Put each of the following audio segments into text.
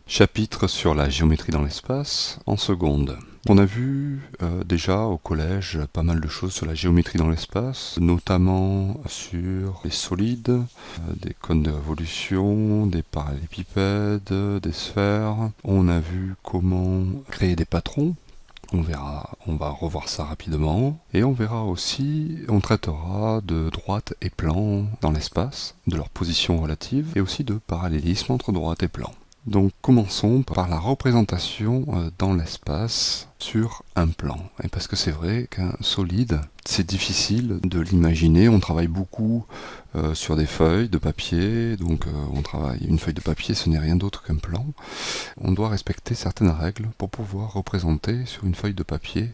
Chapitre sur la géométrie dans l'espace, en seconde. On a vu déjà au collège pas mal de choses sur la géométrie dans l'espace, notamment sur les solides, des cônes de révolution, des parallélépipèdes, des sphères. On a vu comment créer des patrons. On va revoir ça rapidement. Et on verra aussi, on traitera de droite et plan dans l'espace, de leur position relative, et aussi de parallélisme entre droite et plan. Donc commençons par la représentation dans l'espace sur un plan. Et parce que c'est vrai qu'un solide, c'est difficile de l'imaginer. On travaille beaucoup sur des feuilles de papier, donc on travaille une feuille de papier, ce n'est rien d'autre qu'un plan. On doit respecter certaines règles pour pouvoir représenter sur une feuille de papier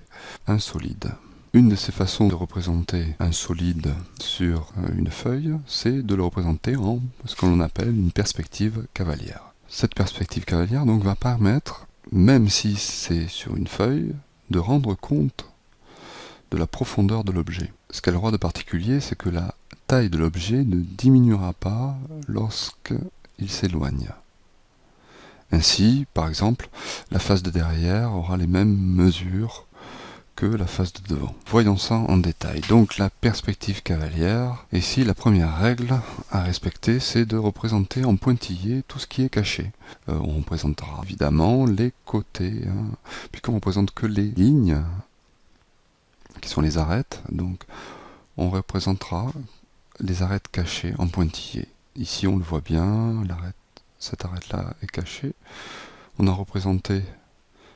un solide. Une de ces façons de représenter un solide sur une feuille, c'est de le représenter en ce que l'on appelle une perspective cavalière. Cette perspective cavalière donc va permettre, même si c'est sur une feuille, de rendre compte de la profondeur de l'objet. Ce qu'elle aura de particulier, c'est que la taille de l'objet ne diminuera pas lorsqu'il s'éloigne. Ainsi, par exemple, la face de derrière aura les mêmes mesures que la face de devant. Voyons ça en détail. Donc la perspective cavalière, ici la première règle à respecter, c'est de représenter en pointillé tout ce qui est caché. On représentera évidemment les côtés, puisqu'on ne représente que les lignes, qui sont les arêtes, donc on représentera les arêtes cachées en pointillé. Ici on le voit bien, cette arête-là est cachée. On a représenté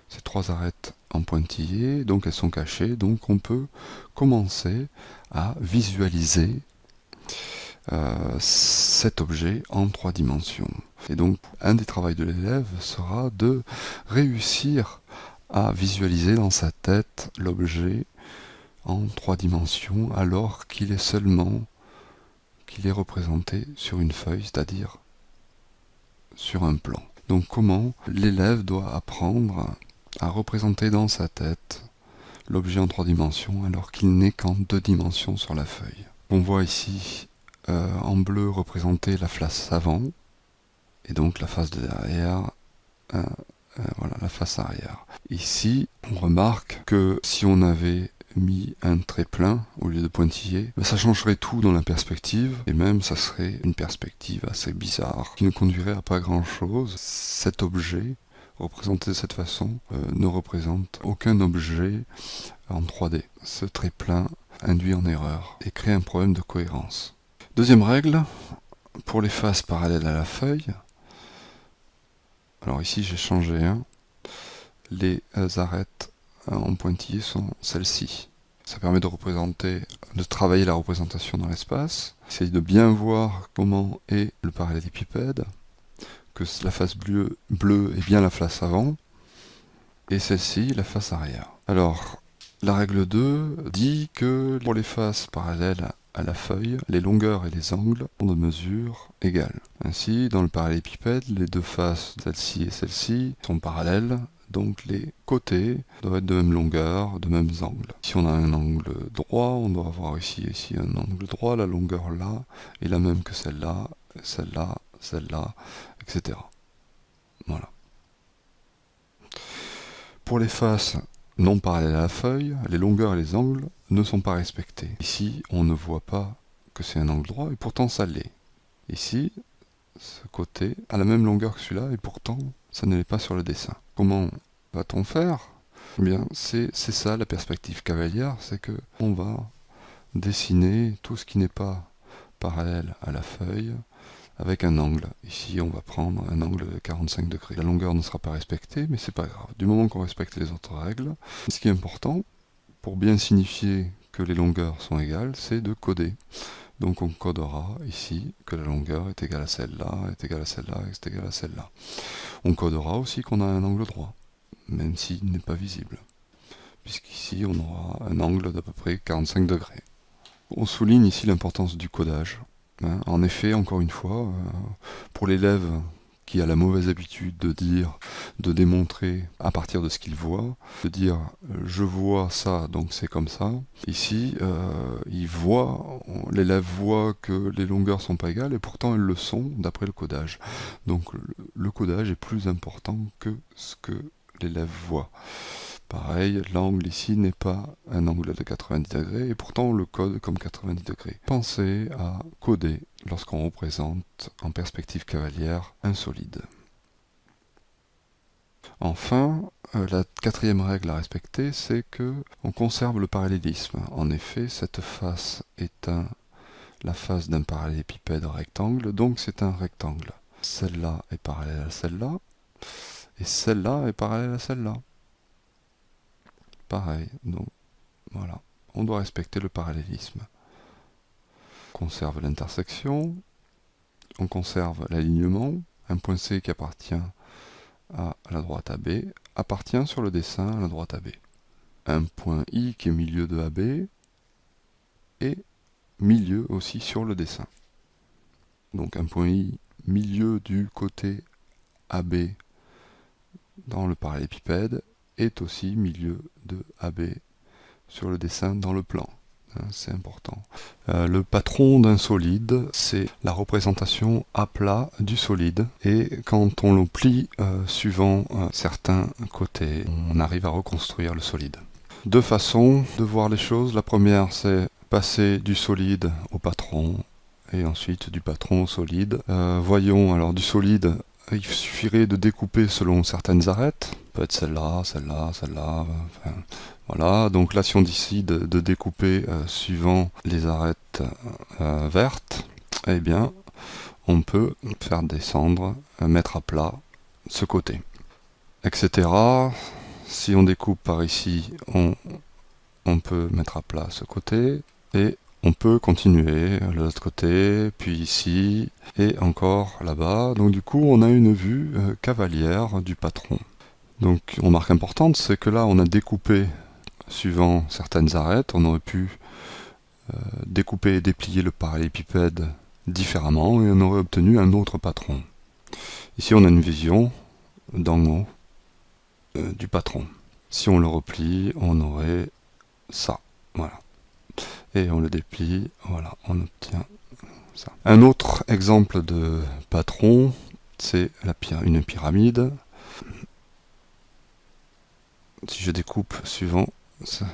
ces trois arêtes en pointillé, donc elles sont cachées, donc on peut commencer à visualiser cet objet en 3 dimensions. Et donc un des travaux de l'élève sera de réussir à visualiser dans sa tête l'objet en 3 dimensions alors qu'il est représenté sur une feuille, c'est-à-dire sur un plan. Donc comment l'élève doit apprendre à représenter dans sa tête l'objet en 3 dimensions alors qu'il n'est qu'en 2 dimensions sur la feuille. On voit ici en bleu représenter la face avant et donc la face de derrière, voilà la face arrière. Ici on remarque que si on avait mis un trait plein au lieu de pointillé, ça changerait tout dans la perspective, et même ça serait une perspective assez bizarre qui ne conduirait à pas grand chose. Cet objet représenté de cette façon ne représente aucun objet en 3D. Ce trait plein induit en erreur et crée un problème de cohérence. Deuxième règle, pour les faces parallèles à la feuille, alors ici j'ai changé les arêtes en pointillé sont celles-ci. Ça permet de travailler la représentation dans l'espace. Essayer de bien voir comment est le parallélépipède, que la face bleue est bien la face avant, et celle-ci la face arrière. Alors, la règle 2 dit que pour les faces parallèles à la feuille, les longueurs et les angles sont de mesure égale. Ainsi, dans le parallélépipède, les deux faces, celle-ci et celle-ci, sont parallèles, donc les côtés doivent être de même longueur, de mêmes angles. Si on a un angle droit, on doit avoir ici un angle droit, la longueur là est la même que celle-là, celle-là, celle-là, etc. Voilà. Pour les faces non parallèles à la feuille, les longueurs et les angles ne sont pas respectés. Ici, on ne voit pas que c'est un angle droit, et pourtant ça l'est. Ici, ce côté a la même longueur que celui-là, et pourtant ça ne l'est pas sur le dessin. Comment va-t-on faire ? Eh bien, c'est ça la perspective cavalière, c'est que on va dessiner tout ce qui n'est pas parallèle à la feuille avec un angle. Ici, on va prendre un angle de 45 degrés. La longueur ne sera pas respectée, mais c'est pas grave. Du moment qu'on respecte les autres règles, ce qui est important, pour bien signifier que les longueurs sont égales, c'est de coder. Donc on codera ici que la longueur est égale à celle-là, est égale à celle-là, est égale à celle-là. On codera aussi qu'on a un angle droit, même s'il n'est pas visible, puisqu'ici on aura un angle d'à peu près 45 degrés. On souligne ici l'importance du codage. En effet, encore une fois, pour l'élève qui a la mauvaise habitude de démontrer à partir de ce qu'il voit, de dire je vois ça donc c'est comme ça. Ici, l'élève voit que les longueurs sont pas égales et pourtant elles le sont d'après le codage. Donc le codage est plus important que ce que l'élève voit. Pareil, l'angle ici n'est pas un angle de 90 degrés et pourtant on le code comme 90 degrés. Pensez à coder lorsqu'on représente en perspective cavalière un solide. Enfin, la quatrième règle à respecter, c'est que on conserve le parallélisme. En effet, cette face est la face d'un parallélépipède rectangle, donc c'est un rectangle. Celle-là est parallèle à celle-là, et celle-là est parallèle à celle-là. Pareil, donc voilà, on doit respecter le parallélisme. On conserve l'intersection, on conserve l'alignement, un point C qui appartient à la droite AB appartient sur le dessin à la droite AB. Un point I qui est milieu de AB et milieu aussi sur le dessin. Donc un point I milieu du côté AB dans le parallélépipède est aussi milieu de AB sur le dessin dans le plan. C'est important. Le patron d'un solide, c'est la représentation à plat du solide. Et quand on le plie suivant certains côtés, on arrive à reconstruire le solide. Deux façons de voir les choses. La première, c'est passer du solide au patron et ensuite du patron au solide. Voyons, alors du solide, il suffirait de découper selon certaines arêtes. Ça peut être celle-là, celle-là, celle-là. Enfin, voilà, donc là si on décide de découper suivant les arêtes vertes, eh bien on peut faire descendre, mettre à plat ce côté, etc. Si on découpe par ici, on peut mettre à plat ce côté, et on peut continuer de l'autre côté, puis ici, et encore là-bas. Donc du coup on a une vue cavalière du patron. Donc une remarque importante, c'est que là on a découpé suivant certaines arêtes, on aurait pu découper et déplier le parallélépipède différemment et on aurait obtenu un autre patron. Ici on a une vision d'en haut du patron. Si on le replie, on aurait ça. Voilà. Et on le déplie, voilà, on obtient ça. Un autre exemple de patron, c'est une pyramide. Si je découpe suivant ça,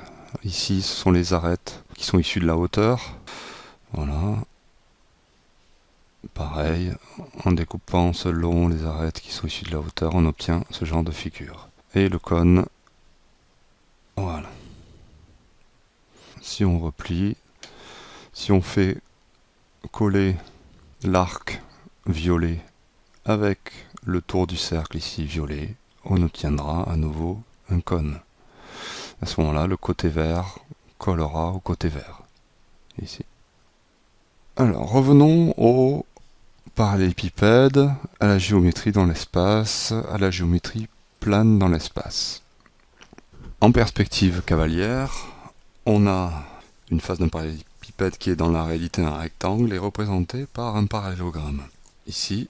ici, ce sont les arêtes qui sont issues de la hauteur. Voilà. Pareil, en découpant selon les arêtes qui sont issues de la hauteur, on obtient ce genre de figure. Et le cône, voilà. Si on replie, si on fait coller l'arc violet avec le tour du cercle ici violet, on obtiendra à nouveau un cône. À ce moment-là, le côté vert collera au côté vert. Ici. Alors, revenons au parallélépipède, à la géométrie dans l'espace, à la géométrie plane dans l'espace. En perspective cavalière, on a une face d'un parallélépipède qui est dans la réalité un rectangle et représenté par un parallélogramme. Ici,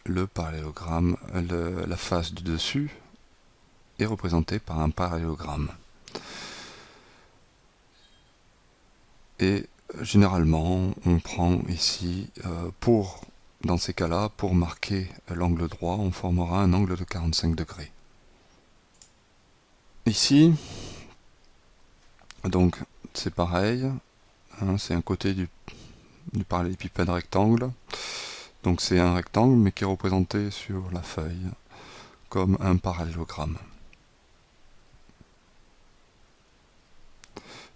le parallélogramme, la face du dessus est représentée par un parallélogramme. Et généralement, on prend ici, dans ces cas-là, pour marquer l'angle droit, on formera un angle de 45 degrés. Ici, donc c'est pareil, hein, c'est un côté du parallélépipède rectangle. Donc c'est un rectangle, mais qui est représenté sur la feuille comme un parallélogramme.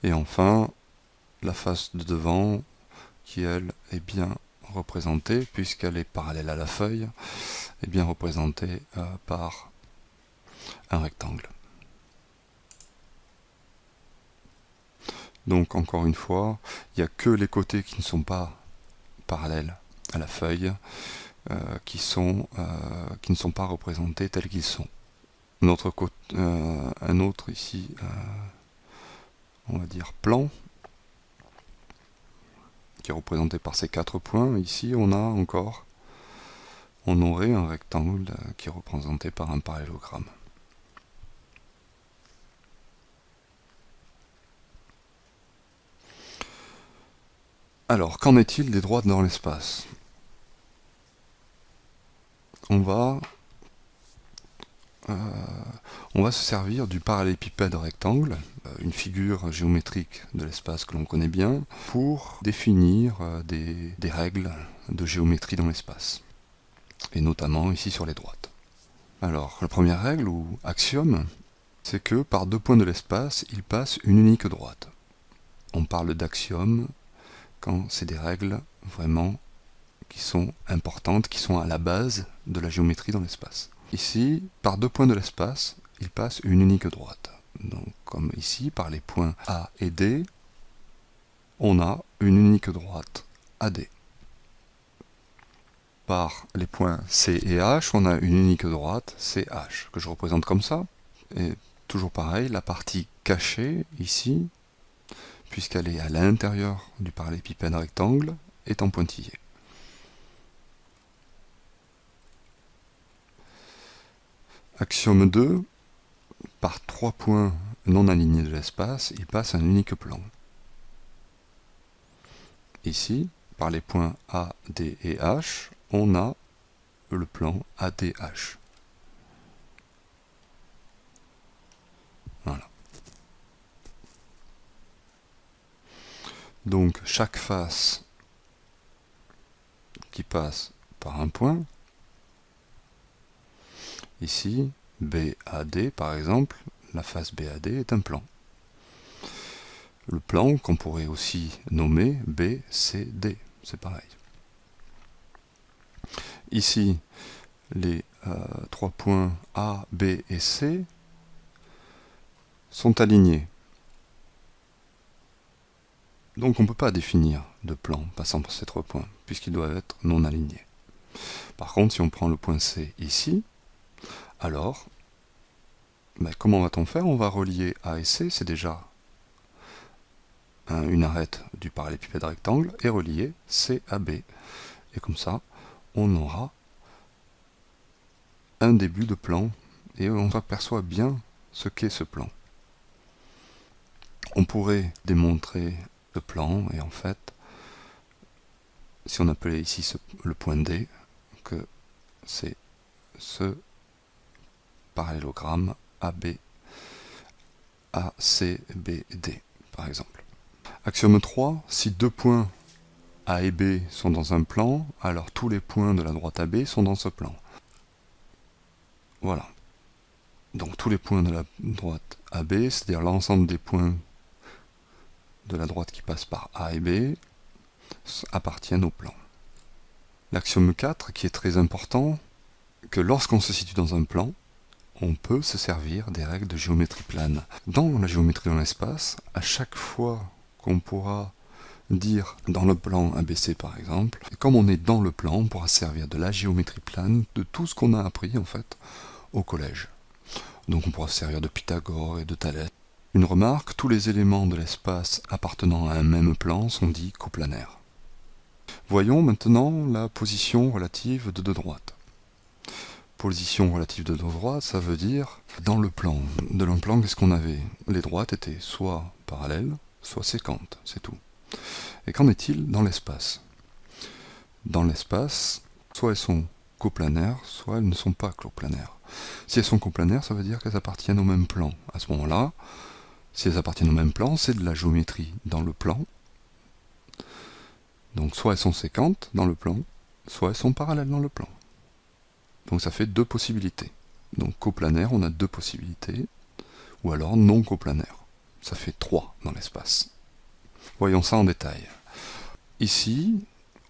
Et enfin, la face de devant, qui elle est bien représentée, puisqu'elle est parallèle à la feuille, est bien représentée par un rectangle. Donc encore une fois, il n'y a que les côtés qui ne sont pas parallèles à la feuille qui ne sont pas représentés tels qu'ils sont. Un autre ici, on va dire plan, qui est représenté par ces 4 points. Ici on a encore on aurait un rectangle qui est représenté par un parallélogramme. Alors, qu'en est-il des droites dans l'espace? On va se servir du parallélépipède rectangle, une figure géométrique de l'espace que l'on connaît bien, pour définir des règles de géométrie dans l'espace, et notamment ici sur les droites. Alors, la première règle, ou axiome, c'est que par deux points de l'espace, il passe une unique droite. On parle d'axiome quand c'est des règles vraiment qui sont importantes, qui sont à la base de la géométrie dans l'espace. Ici, par deux points de l'espace, il passe une unique droite. Donc, comme ici, par les points A et D, on a une unique droite AD. Par les points C et H, on a une unique droite CH, que je représente comme ça. Et toujours pareil, la partie cachée, ici, puisqu'elle est à l'intérieur du parallélépipède rectangle, est en pointillé. Axiome 2, par trois points non alignés de l'espace, il passe un unique plan. Ici, par les points A, D et H, on a le plan ADH. Voilà. Donc, chaque face qui passe par un point, ici, BAD par exemple, la face BAD est un plan. Le plan qu'on pourrait aussi nommer BCD, c'est pareil. Ici, les trois points A, B et C sont alignés. Donc on ne peut pas définir de plan passant par ces trois points, puisqu'ils doivent être non alignés. Par contre, si on prend le point C ici, alors, comment va-t-on faire? On va relier A et C, c'est déjà une arête du parallélépipède rectangle, et relier C à B. Et comme ça, on aura un début de plan, et on s'aperçoit bien ce qu'est ce plan. On pourrait démontrer ce plan, et en fait, si on appelait ici le point D, que c'est ce parallélogramme AB, ACBD, par exemple. Axiome 3, si deux points A et B sont dans un plan, alors tous les points de la droite AB sont dans ce plan. Voilà. Donc tous les points de la droite AB, c'est-à-dire l'ensemble des points de la droite qui passent par A et B, appartiennent au plan. L'axiome 4, qui est très important, que lorsqu'on se situe dans un plan, on peut se servir des règles de géométrie plane. Dans la géométrie dans l'espace, à chaque fois qu'on pourra dire dans le plan ABC par exemple, comme on est dans le plan, on pourra servir de la géométrie plane, de tout ce qu'on a appris en fait au collège. Donc on pourra se servir de Pythagore et de Thalès. Une remarque, tous les éléments de l'espace appartenant à un même plan sont dits coplanaires. Voyons maintenant la position relative de deux droites. Position relative de deux droites, ça veut dire, dans le plan, qu'est-ce qu'on avait? Les droites étaient soit parallèles, soit séquentes, c'est tout. Et qu'en est-il dans l'espace? Dans l'espace, soit elles sont coplanaires, soit elles ne sont pas coplanaires. Si elles sont coplanaires, ça veut dire qu'elles appartiennent au même plan. À ce moment-là, si elles appartiennent au même plan, c'est de la géométrie dans le plan. Donc soit elles sont séquentes dans le plan, soit elles sont parallèles dans le plan. Donc ça fait deux possibilités. Donc coplanaire, on a deux possibilités, ou alors non coplanaire. Ça fait 3 dans l'espace. Voyons ça en détail. Ici,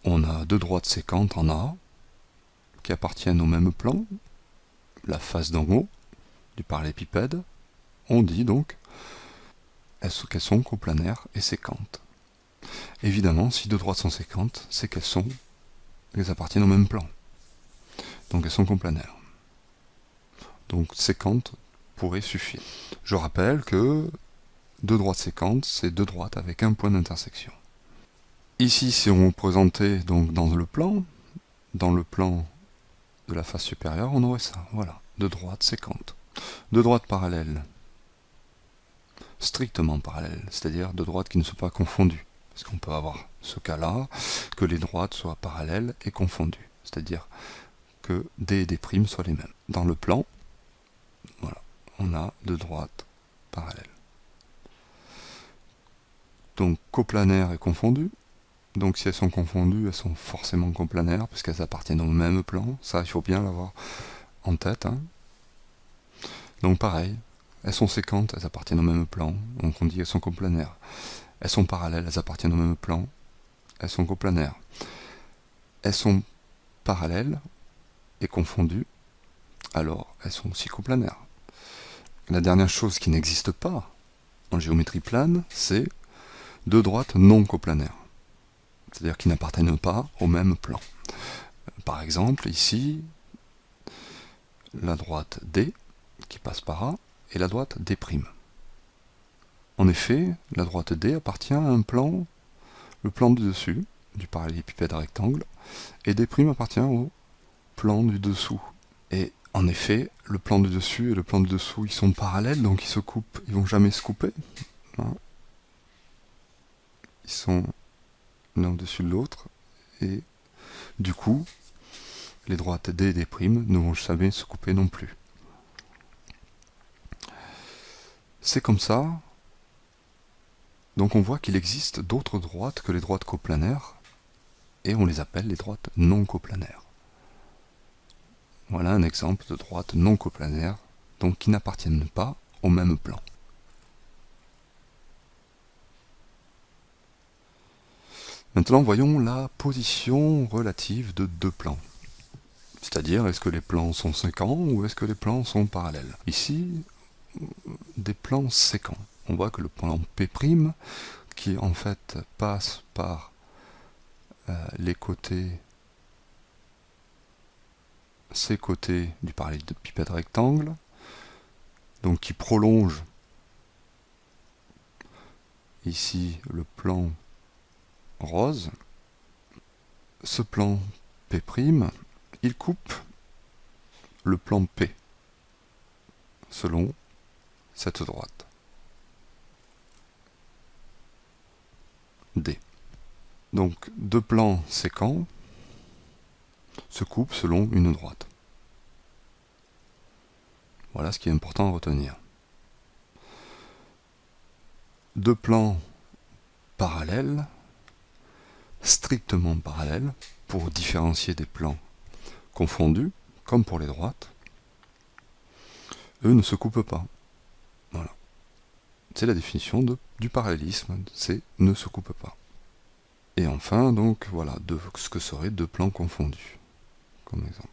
on a deux droites séquentes en A, qui appartiennent au même plan, la face d'en haut du parallélépipède. On dit donc qu'elles sont coplanaires et séquentes. Évidemment, si deux droites sont séquentes, c'est qu'elles appartiennent au même plan. Donc elles sont coplanaires. Donc séquentes pourrait suffire. Je rappelle que deux droites séquentes, c'est deux droites avec un point d'intersection. Ici, si on représentait donc dans le plan de la face supérieure, on aurait ça, voilà, deux droites séquentes. Deux droites parallèles, strictement parallèles, c'est-à-dire deux droites qui ne sont pas confondues. Parce qu'on peut avoir ce cas-là, que les droites soient parallèles et confondues, c'est-à-dire que D et D' soient les mêmes. Dans le plan, voilà, on a deux droites parallèles. Donc coplanaires et confondues. Donc si elles sont confondues, elles sont forcément coplanaires, puisqu'elles appartiennent au même plan. Ça, il faut bien l'avoir en tête. Hein. Donc pareil, elles sont séquentes, elles appartiennent au même plan. Donc on dit qu'elles sont coplanaires. Elles sont parallèles, elles appartiennent au même plan. Elles sont coplanaires. Elles sont parallèles et confondues, alors elles sont aussi coplanaires. La dernière chose qui n'existe pas en géométrie plane, c'est deux droites non coplanaires. C'est-à-dire qui n'appartiennent pas au même plan. Par exemple, ici, la droite D, qui passe par A, et la droite D'. En effet, la droite D appartient à un plan, le plan du dessus, du parallélépipède rectangle, et D' appartient au plan du dessous. Et en effet, le plan du dessus et le plan du dessous, ils sont parallèles, donc ils se coupent, ils vont jamais se couper. Hein. Ils sont l'un au-dessus de l'autre, et du coup, les droites D et D' ne vont jamais se couper non plus. C'est comme ça, donc on voit qu'il existe d'autres droites que les droites coplanaires, et on les appelle les droites non coplanaires. Voilà un exemple de droite non coplanaire, donc qui n'appartiennent pas au même plan. Maintenant, voyons la position relative de deux plans. C'est-à-dire, est-ce que les plans sont séquents ou est-ce que les plans sont parallèles? Ici, des plans séquents. On voit que le plan P', qui en fait passe par les côtés, ces côtés du parallélépipède rectangle, donc qui prolonge ici le plan rose, ce plan P', il coupe le plan P selon cette droite D. Donc deux plans séquents se coupent selon une droite. Voilà ce qui est important à retenir. Deux plans parallèles, strictement parallèles, pour différencier des plans confondus, comme pour les droites, eux ne se coupent pas. Voilà. C'est la définition du parallélisme, c'est ne se coupe pas. Et enfin, donc, voilà, ce que seraient deux plans confondus, comme exemple.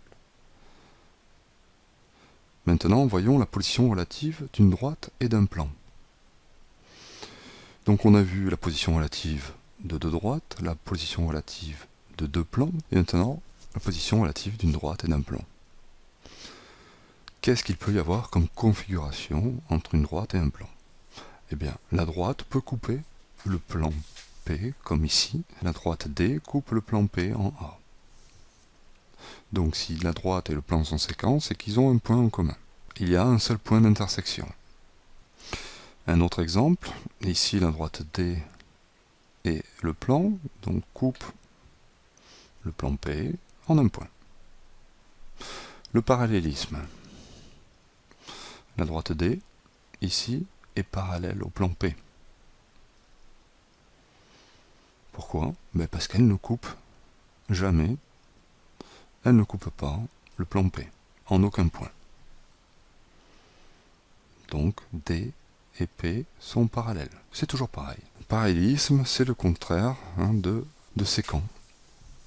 Maintenant, voyons la position relative d'une droite et d'un plan. Donc on a vu la position relative de deux droites, la position relative de deux plans, et maintenant la position relative d'une droite et d'un plan. Qu'est-ce qu'il peut y avoir comme configuration entre une droite et un plan? Eh bien, la droite peut couper le plan P, comme ici. La droite D coupe le plan P en A. Donc si la droite et le plan sont séquents, c'est qu'ils ont un point en commun. Il y a un seul point d'intersection. Un autre exemple, ici la droite D et le plan, donc coupe le plan P en un point. Le parallélisme. La droite D, ici, est parallèle au plan P. Pourquoi? Parce qu'elle ne coupe jamais, elle ne coupe pas le plan P, en aucun point. Donc D et P sont parallèles. C'est toujours pareil. Parallélisme, c'est le contraire de séquent.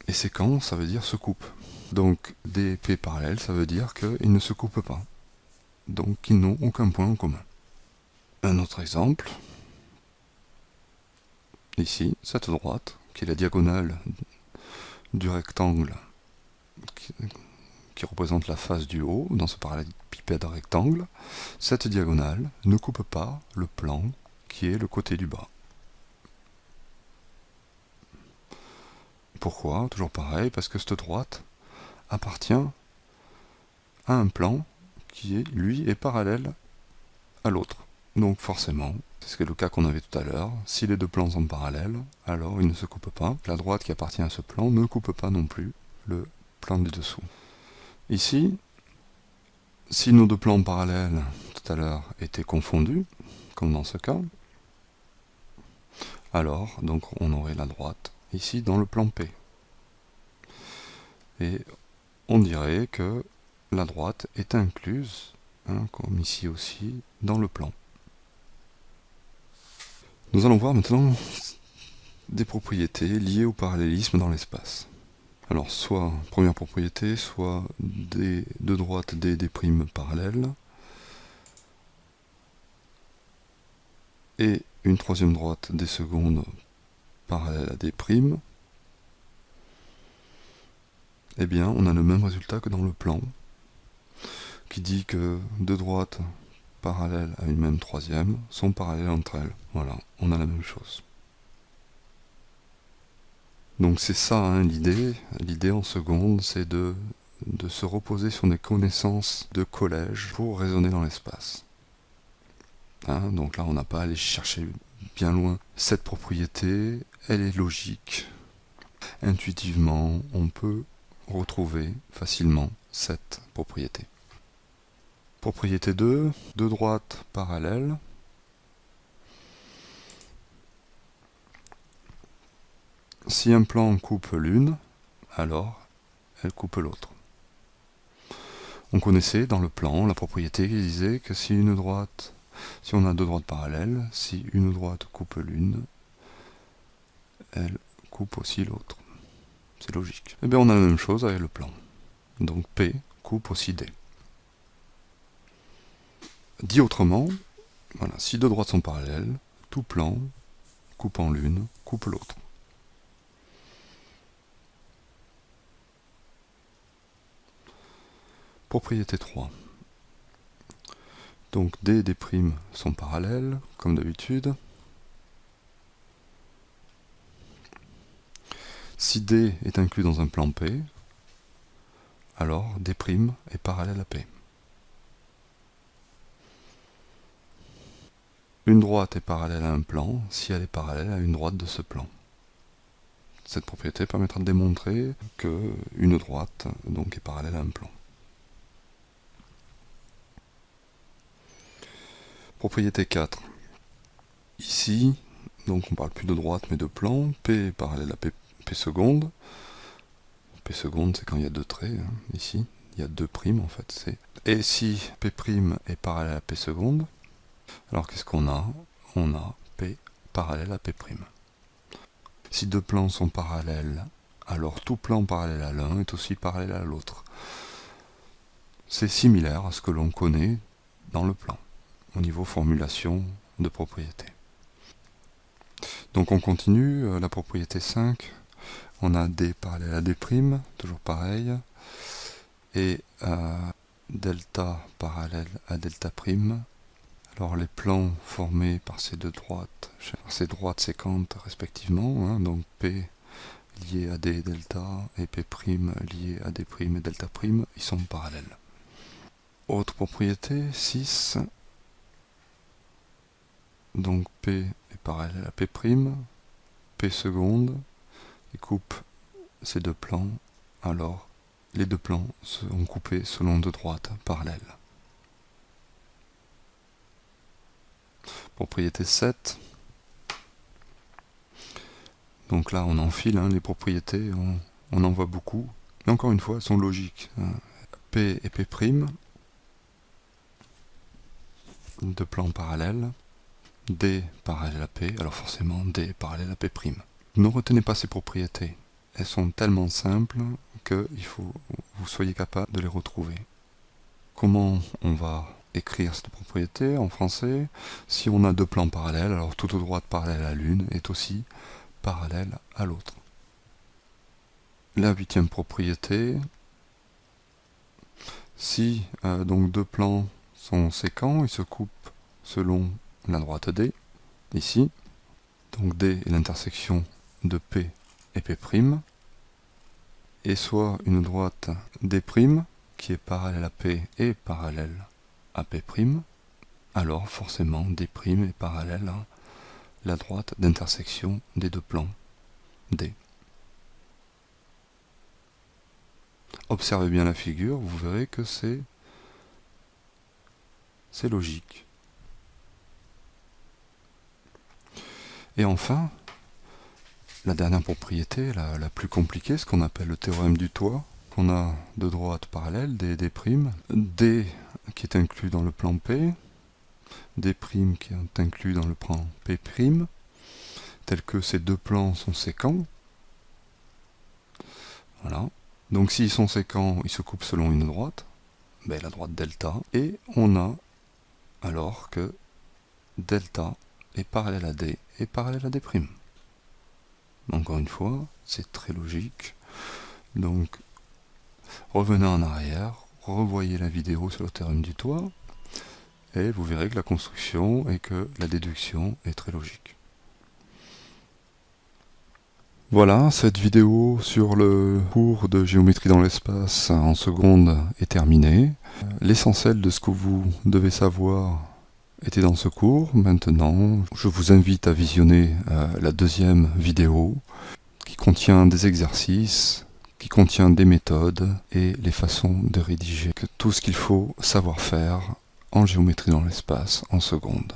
Et séquent, ça veut dire se coupe. Donc D et P parallèles, ça veut dire qu'ils ne se coupent pas. Donc ils n'ont aucun point en commun. Un autre exemple, ici, cette droite, qui est la diagonale du rectangle qui représente la face du haut dans ce parallélépipède rectangle, cette diagonale ne coupe pas le plan qui est le côté du bas. Pourquoi? Toujours pareil, parce que cette droite appartient a un plan qui est, lui, est parallèle à l'autre. Donc forcément, c'est le cas qu'on avait tout à l'heure, si les deux plans sont parallèles, alors ils ne se coupent pas. La droite qui appartient à ce plan ne coupe pas non plus le plan du dessous. Ici, si nos deux plans parallèles tout à l'heure étaient confondus, comme dans ce cas, alors donc on aurait la droite ici dans le plan P. Et on dirait que la droite est incluse, comme ici aussi, dans le plan. Nous allons voir maintenant des propriétés liées au parallélisme dans l'espace. Alors, soit première propriété, soit D de droite D des primes parallèles, et une troisième droite des secondes parallèle à D primes, eh bien, on a le même résultat que dans le plan, qui dit que deux droites parallèles à une même troisième sont parallèles entre elles. Voilà, on a la même chose. Donc c'est ça l'idée. L'idée en seconde, c'est de se reposer sur des connaissances de collège pour raisonner dans l'espace. Donc là, on n'a pas à aller chercher bien loin. Cette propriété, elle est logique. Intuitivement, on peut retrouver facilement cette propriété. Propriété 2, deux droites parallèles. Si un plan coupe l'une, alors elle coupe l'autre. On connaissait dans le plan la propriété qui disait que si on a deux droites parallèles, si une droite coupe l'une, elle coupe aussi l'autre. C'est logique. Eh bien on a la même chose avec le plan. Donc P coupe aussi D. Dit autrement, voilà, si deux droites sont parallèles, tout plan coupant l'une coupe l'autre. Propriété 3. Donc D et D' sont parallèles, comme d'habitude. Si D est inclus dans un plan P, alors D' est parallèle à P. Une droite est parallèle à un plan si elle est parallèle à une droite de ce plan. Cette propriété permettra de démontrer qu'une droite donc, est parallèle à un plan. Propriété 4. Ici, donc on parle plus de droite mais de plan. P est parallèle à P seconde. P seconde, c'est quand il y a deux traits. Ici, il y a deux primes en fait. Et si P' est parallèle à P seconde, alors qu'est-ce qu'on a? On a P parallèle à P'. Si deux plans sont parallèles, alors tout plan parallèle à l'un est aussi parallèle à l'autre. C'est similaire à ce que l'on connaît dans le plan, au niveau formulation de propriété. Donc on continue, la propriété 5, on a D parallèle à D', toujours pareil, et delta parallèle à delta'. Alors les plans formés par ces deux droites, ces droites séquentes respectivement, donc P lié à D et delta, et P' lié à D' et delta', ils sont parallèles. Autre propriété, 6, donc P est parallèle à P', P seconde, et coupe ces deux plans, alors les deux plans seront coupés selon deux droites parallèles. Propriété 7. Donc là, on enfile les propriétés, on en voit beaucoup. Mais encore une fois, elles sont logiques. P et P', deux plans parallèles. D parallèle à P, alors forcément D parallèle à P'. Ne retenez pas ces propriétés. Elles sont tellement simples qu'il faut que vous soyez capable de les retrouver. Comment on va écrire cette propriété en français? Si on a deux plans parallèles, alors toute droite parallèle à l'une est aussi parallèle à l'autre. La 8e propriété, si donc deux plans sont séquents, ils se coupent selon la droite D, ici, donc D est l'intersection de P et P', et soit une droite D', qui est parallèle à P est parallèle à P', alors forcément D' est parallèle à la droite d'intersection des deux plans D. Observez bien la figure, vous verrez que c'est logique. Et enfin, la dernière propriété, la plus compliquée, ce qu'on appelle le théorème du toit, qu'on a de droite parallèle, D, D', D qui est inclus dans le plan P, D' qui est inclus dans le plan P', tel que ces deux plans sont sécants. Voilà. Donc s'ils sont sécants, ils se coupent selon une droite, ben, la droite delta, et on a alors que delta est parallèle à D et parallèle à D'. Encore une fois, c'est très logique. Donc, revenez en arrière, revoyez la vidéo sur le théorème du toit, et vous verrez que la construction et que la déduction est très logique. Voilà, cette vidéo sur le cours de géométrie dans l'espace en seconde est terminée. L'essentiel de ce que vous devez savoir était dans ce cours. Maintenant, je vous invite à visionner la deuxième vidéo qui contient des exercices, qui contient des méthodes et les façons de rédiger tout ce qu'il faut savoir faire en géométrie dans l'espace en seconde.